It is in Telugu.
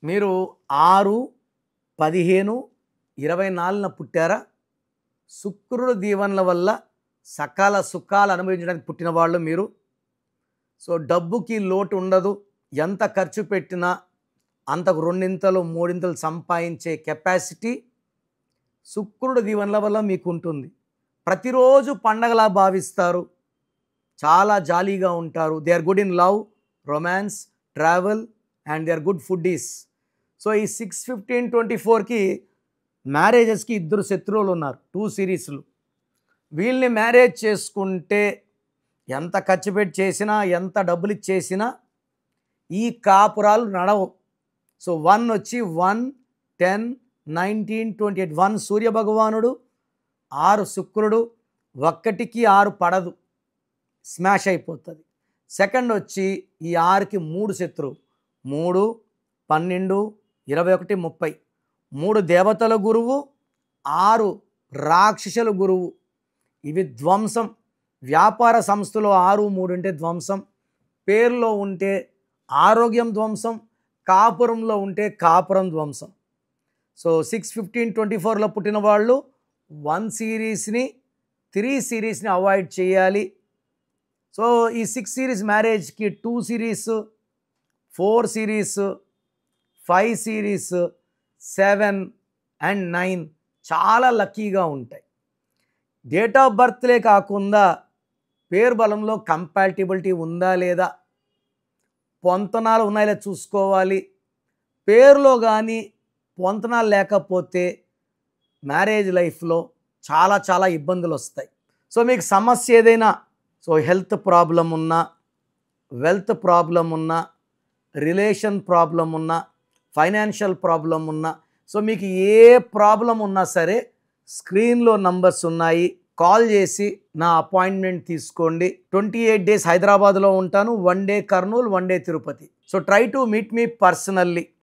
మీరు 6, 15, 24న పుట్టారా? శుక్రుడు దీవెనల వల్ల సకల సుఖాలు అనుభవించడానికి పుట్టిన వాళ్ళు మీరు. సో డబ్బుకి లోటు ఉండదు. ఎంత ఖర్చు పెట్టినా అంతకు రెండింతలు మూడింతలు సంపాదించే కెపాసిటీ శుక్రుడు దీవెనల వల్ల మీకు ఉంటుంది. ప్రతిరోజు పండగలా భావిస్తారు. చాలా జాలీగా ఉంటారు. They are good in love, romance, travel and they are good foodies. So ఈ 6/15/24కి మ్యారేజెస్కి ఇద్దరు శత్రువులు ఉన్నారు, 2 సిరీస్లు. వీళ్ళని మ్యారేజ్ చేసుకుంటే ఎంత ఖర్చు పెట్టి చేసినా, ఎంత డబ్బులు ఇచ్చేసినా ఈ కాపురాలు నడవు. సో 1 వచ్చి 1, 10, 19, 28. 1 సూర్యభగవానుడు, 6 శుక్రుడు. 1కి 6 పడదు, స్మాష్ అయిపోతుంది. సెకండ్ వచ్చి ఈ 6కి 3 శత్రువు. 3, 12, 21, 30. 3 దేవతల గురువు, 6 రాక్షసుల గురువు. ఇవి ధ్వంసం. వ్యాపార సంస్థలో 6, 3 ఉంటే ధ్వంసం. పేరులో ఉంటే ఆరోగ్యం ధ్వంసం. కాపురంలో ఉంటే కాపురం ధ్వంసం. సో 6/15/24లో పుట్టిన వాళ్ళు 1 సిరీస్ని, 3 సిరీస్ని అవాయిడ్ చేయాలి. సో ఈ 6 సిరీస్ మ్యారేజ్కి 2 సిరీస్, 4 సిరీస్, 5 సిరీస్, 7 అండ్ 9 చాలా లక్కీగా ఉంటాయి. డేట్ ఆఫ్ బర్త్లే కాకుండా పేరు బలంలో కంపాటిబిలిటీ ఉందా లేదా, పొంతనాలు ఉన్నాయో లేదా చూసుకోవాలి. పేరులో కానీ పొంతనాలు లేకపోతే మ్యారేజ్ లైఫ్లో చాలా చాలా ఇబ్బందులు వస్తాయి. సో మీకు సమస్య ఏదైనా, సో హెల్త్ ప్రాబ్లం ఉన్నా, వెల్త్ ప్రాబ్లం ఉన్నా, రిలేషన్ ప్రాబ్లం ఉన్నా, ఫైనాన్షియల్ ప్రాబ్లం ఉన్నా, సో మీకు ఏ ప్రాబ్లం ఉన్నా సరే స్క్రీన్లో నంబర్స్ ఉన్నాయి, కాల్ చేసి నా అపాయింట్మెంట్ తీసుకోండి. 28 డేస్ హైదరాబాద్లో ఉంటాను, 1 day Kurnool, 1 day Tirupati. So try to meet me personally.